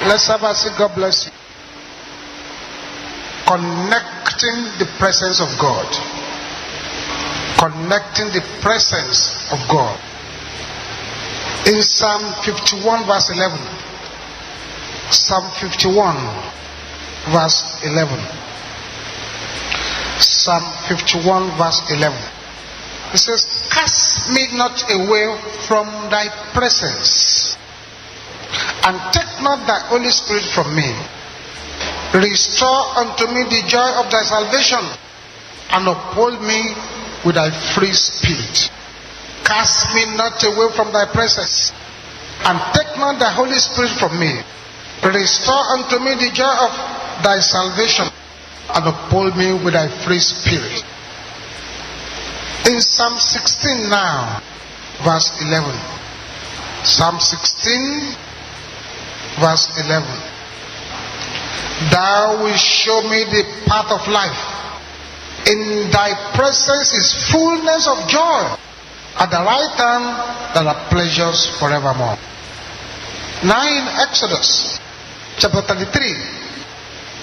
Let's have a say, God bless you. Connecting the presence of God. Connecting the presence of God. In Psalm 51 verse 11. Psalm 51 verse 11. Psalm 51 verse 11. It says, cast me not away from thy presence, and take not thy Holy Spirit from me. Restore unto me the joy of thy salvation, and uphold me with thy free spirit. Cast me not away from thy presence, and take not thy Holy Spirit from me. Restore unto me the joy of thy salvation, and uphold me with thy free spirit. In Psalm 16 now, verse 11. Psalm 16, verse 11. Thou wilt show me the path of life. In thy presence is fullness of joy. At the right hand there are pleasures forevermore. Now in Exodus chapter 33,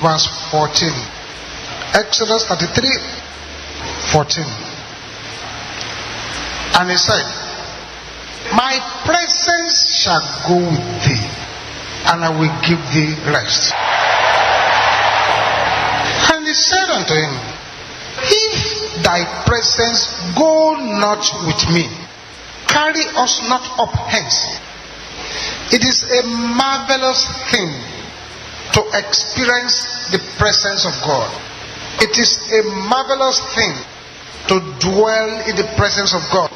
verse 14. Exodus 33, 14. And he said, my presence shall go with thee, and I will give thee rest. And he said unto him, if thy presence go not with me, carry us not up hence. It is a marvelous thing to experience the presence of God. It is a marvelous thing to dwell in the presence of God.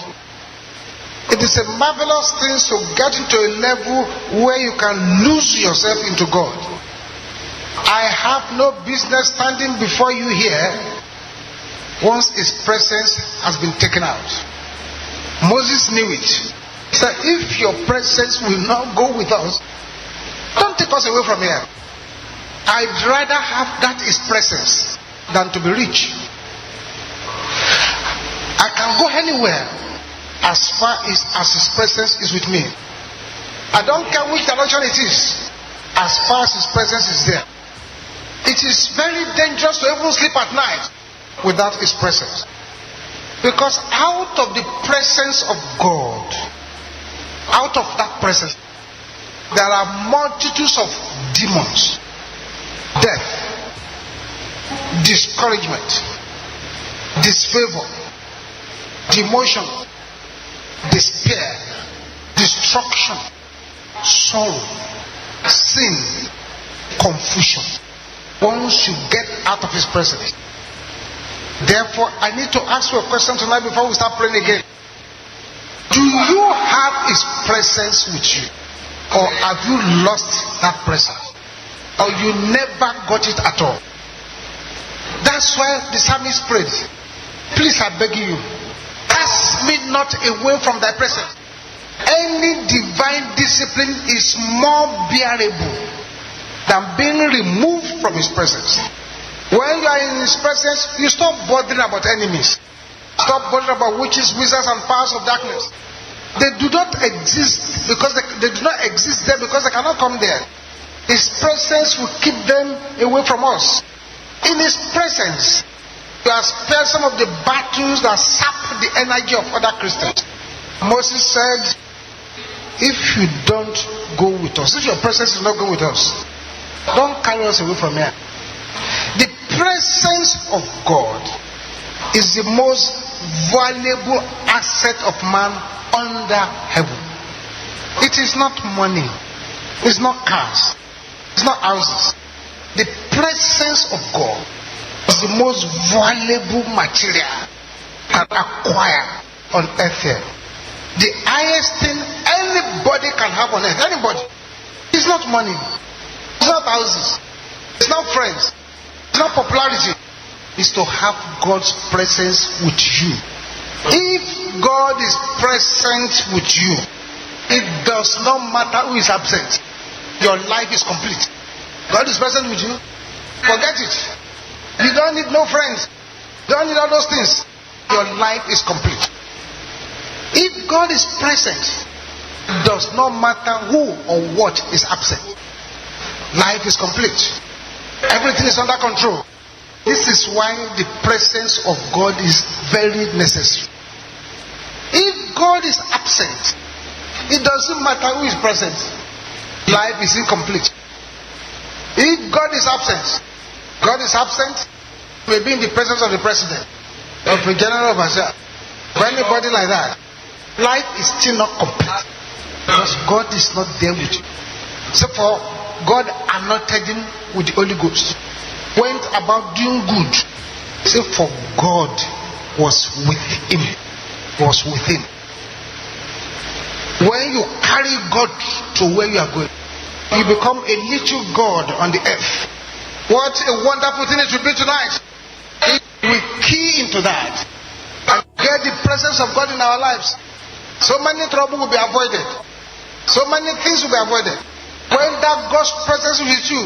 It is a marvelous thing to get into a level where you can lose yourself into God. I have no business standing before you here once his presence has been taken out. Moses knew it. He said, if your presence will not go with us, don't take us away from here. I'd rather have that his presence than to be rich. I can go anywhere as far as his presence is with me. I don't care which direction it is, as far as his presence is there. It is very dangerous to even sleep at night without his presence. Because out of the presence of God, out of that presence, there are multitudes of demons, death, discouragement, disfavor, demotion, despair, destruction, sorrow, sin, confusion. Once you get out of his presence. Therefore, I need to ask you a question tonight before we start praying again. Do you have his presence with you? Or have you lost that presence? Or you never got it at all? That's why the psalmist prayed, please, I beg you, cast me not away from thy presence. Any divine discipline is more bearable than being removed from his presence. When you are in his presence, you stop bothering about enemies. Stop bothering about witches, wizards, and powers of darkness. They do not exist because they do not exist there because they cannot come there. His presence will keep them away from us. In his presence, you have spared some of the battles that sap the energy of other Christians. Moses said, if you don't go with us, if your presence is not going with us, don't carry us away from here. The presence of God is the most valuable asset of man under heaven. It is not money. It's not cars. It's not houses. The presence of God is the most valuable material you can acquire on earth here. The highest thing anybody can have on earth, anybody, it's not money. It's not houses. It's not friends. It's not popularity. It's to have God's presence with you. If God is present with you, it does not matter who is absent. Your life is complete. God is present with you. Forget it. You don't need no friends. You don't need all those things. Your life is complete. If God is present, it does not matter who or what is absent. Life is complete. Everything is under control. This is why the presence of God is very necessary. If God is absent, it doesn't matter who is present. Life is incomplete. If God is absent, maybe in the presence of the president, of the general overseer, of anybody like that, life is still not complete. Because God is not there with you. So for God anointed him with the Holy Ghost, went about doing good. So for God was with him. When you carry God to where you are going, you become a little God on the earth. What a wonderful thing it will be tonight. If we key into that and get the presence of God in our lives, so many trouble will be avoided. So many things will be avoided. When that God's presence is with you,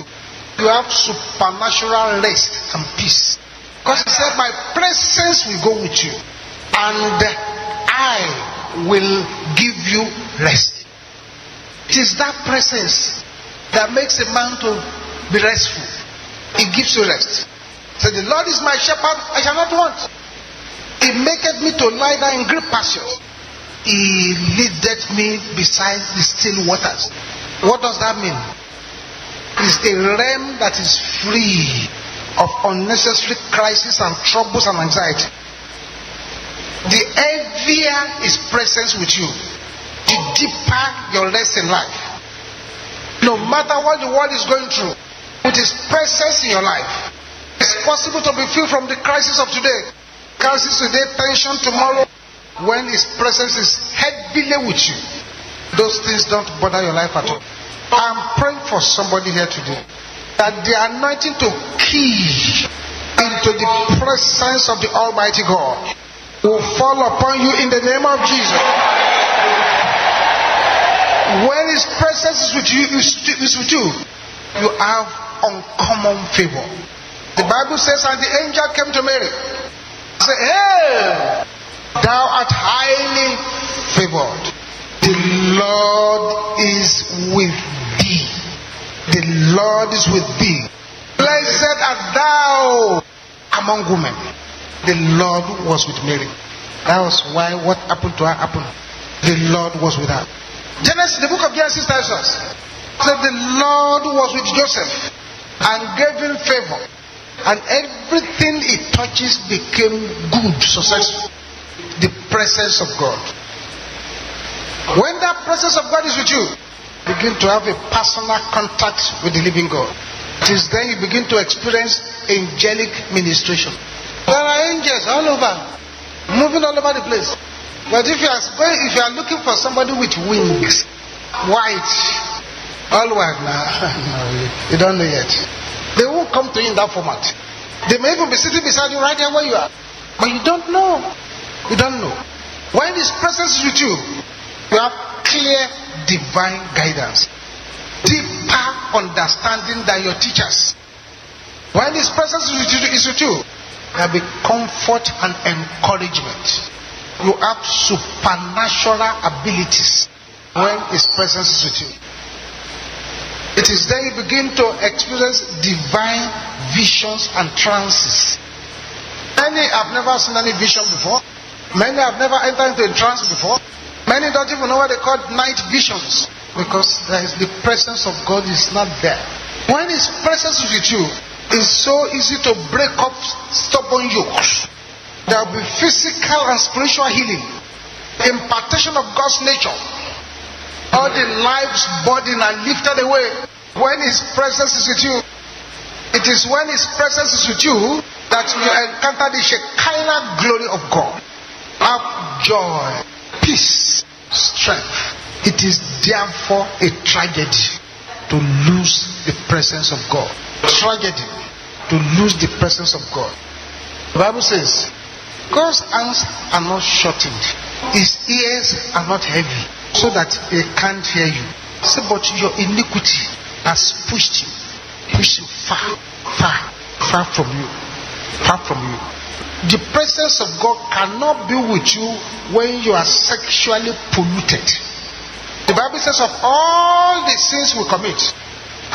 you have supernatural rest and peace. Because he said, my presence will go with you, and I will give you rest. It is that presence that makes a man to be restful. It gives you rest. So the Lord is my shepherd, I shall not want. He maketh me to lie down in green pastures. He leadeth me beside the still waters. What does that mean? It's a realm that is free of unnecessary crises and troubles and anxiety. The heavier his presence with you, the deeper your rest in life. No matter what the world is going through, with his presence in your life, it's possible to be free from the crisis of today. Crisis today, tension tomorrow. When his presence is heavily with you, those things don't bother your life at all. I'm praying for somebody here today that the anointing to key into the presence of the Almighty God will fall upon you in the name of Jesus. When his presence is with you, you have uncommon favor. The Bible says, and the angel came to Mary, say, hey, thou art highly favored. The Lord is with thee. The Lord is with thee. Blessed art thou among women. The Lord was with Mary. That was why what happened to her happened. The Lord was with her. The book of Genesis tells us that the Lord was with Joseph and gave him favor. And everything he touches became good, successful. The presence of God. When that presence of God is with you, begin to have a personal contact with the living God. It is then you begin to experience angelic ministration. There are angels all over, moving all over the place. But if you are looking for somebody with wings, white, all white, no, you don't know yet. They won't come to you in that format. They may even be sitting beside you right there where you are, but you don't know. You don't know. When his presence is with you, you have clear divine guidance, deeper understanding than your teachers. When his presence is with you, there will be comfort and encouragement. You have supernatural abilities when his presence is with you. It is then you begin to experience divine visions and trances. Many have never seen any vision before. Many have never entered into a trance before. Many don't even know what they call night visions, because there is the presence of God is not there. When his presence is with you, it's so easy to break up stubborn yokes. There will be physical and spiritual healing, impartation of God's nature. All the lives burdened and lifted away when his presence is with you. It is when his presence is with you that you encounter the Shekinah glory of God. Have joy, peace, strength. It is therefore a tragedy to lose the presence of God. Tragedy to lose the presence of God. The Bible says, God's hands are not shortened, his ears are not heavy, so that he can't hear you. Say, but your iniquity has pushed him far from you. Far from you. The presence of God cannot be with you when you are sexually polluted. The Bible says of all the sins we commit,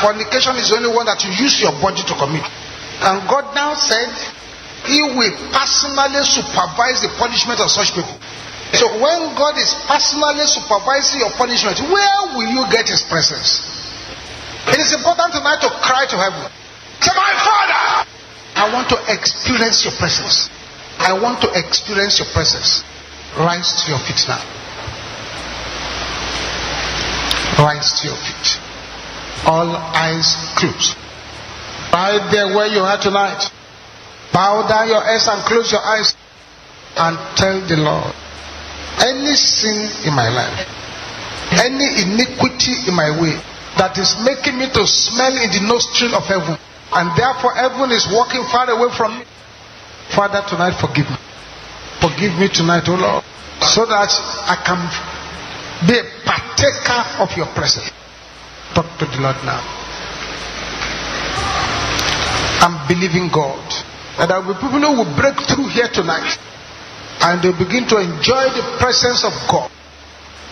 Fornication is the only one that you use your body to commit. And God now said He will personally supervise the punishment of such people. So when God is personally supervising your punishment, where will you get His presence? It is important tonight to cry to heaven. Say, my Father, I want to experience your presence. I want to experience your presence. Rise to your feet now. Rise to your feet. All eyes closed. Right there where you are tonight. Bow down your heads and close your eyes and tell the Lord, any sin in my life, any iniquity in my way that is making me to smell in the nostril of heaven, and therefore heaven is walking far away from me. Father, tonight forgive me. Forgive me tonight, O Lord, so that I can be a partaker of your presence. Talk to the Lord now. I'm believing God that there will be people who will break through here tonight and they'll begin to enjoy the presence of God.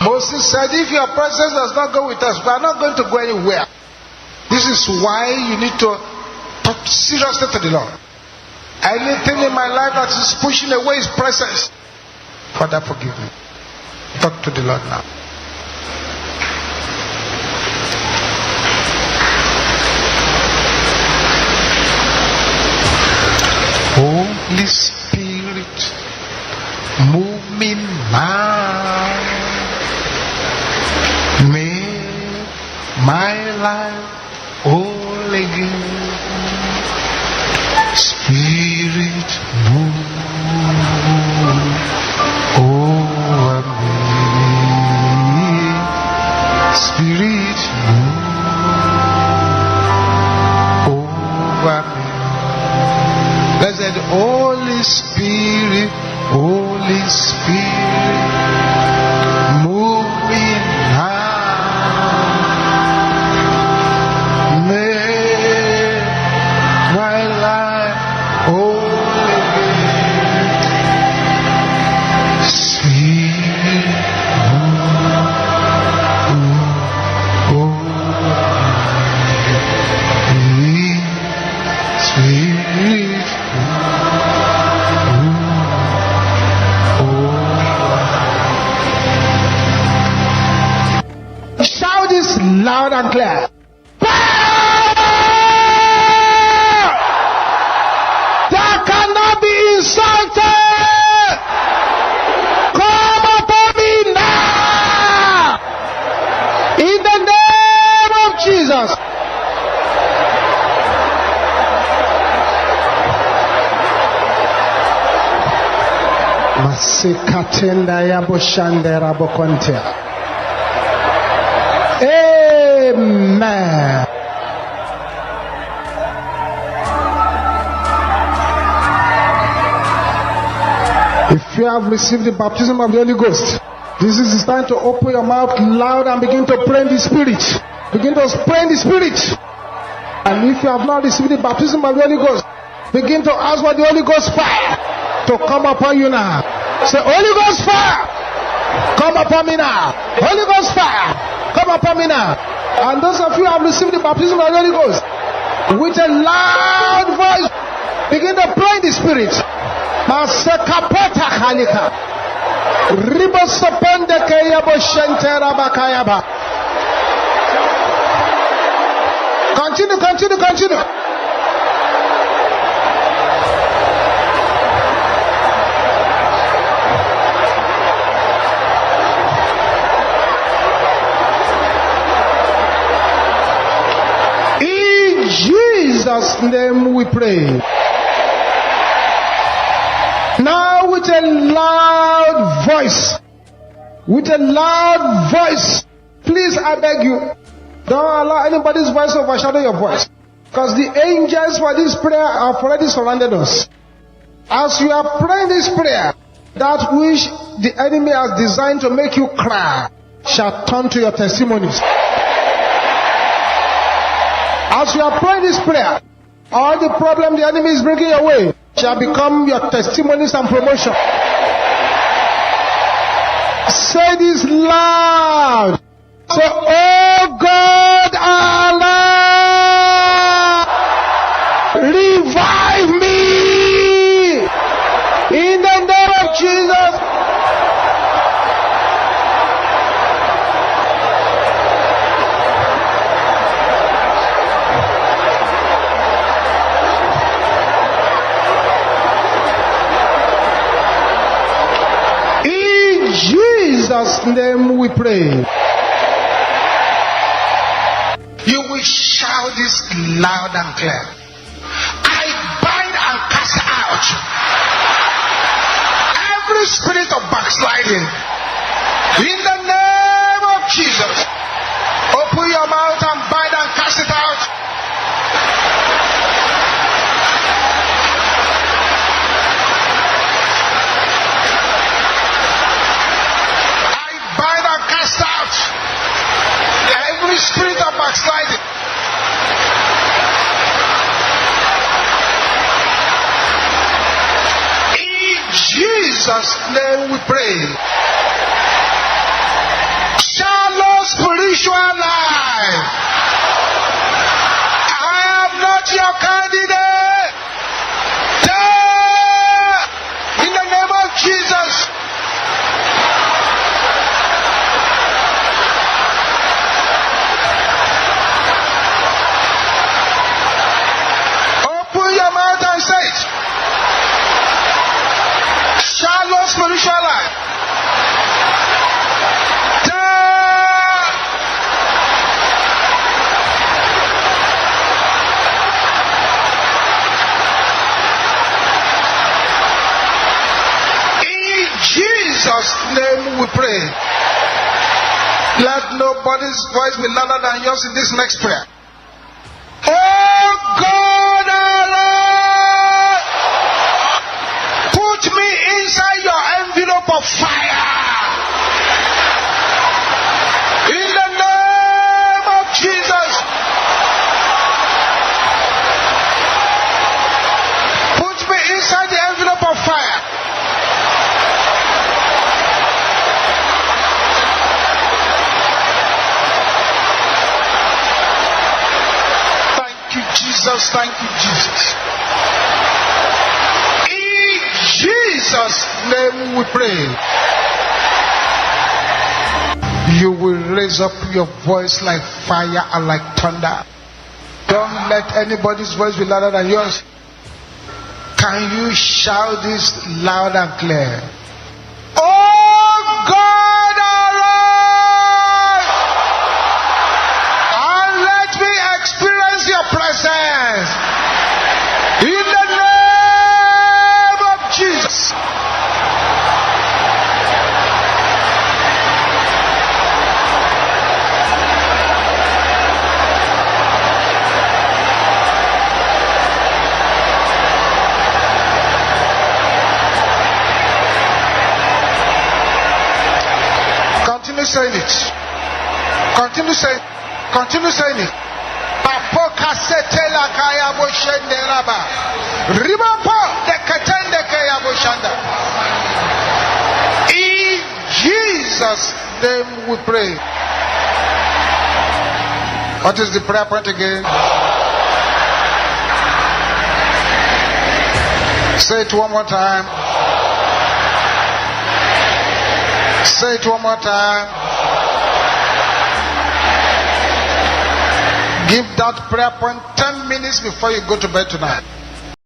Moses said, if your presence does not go with us, we are not going to go anywhere. This is why you need to talk seriously to the Lord. Anything in my life that is pushing away His presence, Father, forgive me. Talk to the Lord now. Holy Spirit, move me now. Make my life whole again. Spirit, move over me. Spirit, move over me. Let's say, Holy Spirit, Holy Spirit, move me now. Make my life whole again. Spirit, move me. Spirit, shout this loud and clear. Power that cannot be insulted, come upon me now, in the name of Jesus. Masikatenda yaboshandera bokontea. Amen. If you have received the baptism of the Holy Ghost, this is the time to open your mouth loud and begin to pray in the Spirit. Begin to pray in the Spirit. And if you have not received the baptism of the Holy Ghost, begin to ask for the Holy Ghost fire to come upon you now. Say, Holy Ghost fire, come upon me now. Holy Ghost fire, come upon me now. And those of you who have received the baptism of the Holy Ghost, with a loud voice, begin to pray in the Spirit. Masekapeta halika, ribosoponde kayabo shentera bakayaba. Continue. In Jesus' name we pray. Now with a loud voice, please, I beg you, don't allow anybody's voice to overshadow your voice, because the angels for this prayer have already surrounded us. As you are praying this prayer, that which the enemy has designed to make you cry shall turn to your testimonies. As you are praying this prayer, all the problem the enemy is bringing your way shall become your testimonies and promotion. Say this loud. Say, oh God, Allah. Jesus' name we pray. You will shout this loud and clear. I bind and cast out every spirit of backsliding in the name of Jesus. Open your mouth and bind and cast it out. I bind and cast out every spirit of backsliding. Jesus' name we pray. Shallow spiritual life. I am not your candidate. In the name of Jesus. Open your mouth and say it. Shallow spiritual life. In Jesus' name we pray. Let nobody's voice be louder than yours in this next prayer. Oh God, put me inside your envelope of fire. In the name of Jesus. Put me inside the envelope of fire. Thank you, Jesus. Thank you, Jesus. Jesus' name we pray. You will raise up your voice like fire and like thunder. Don't let anybody's voice be louder than yours. Can you shout this loud and clear? Oh God, arise and let me experience your presence. In the name of Jesus. Continue saying it. Continue saying it. Continue saying it. In Jesus' name we pray. What is the prayer point again? Say it one more time. Say it one more time. Give that prayer point 10 minutes before you go to bed tonight.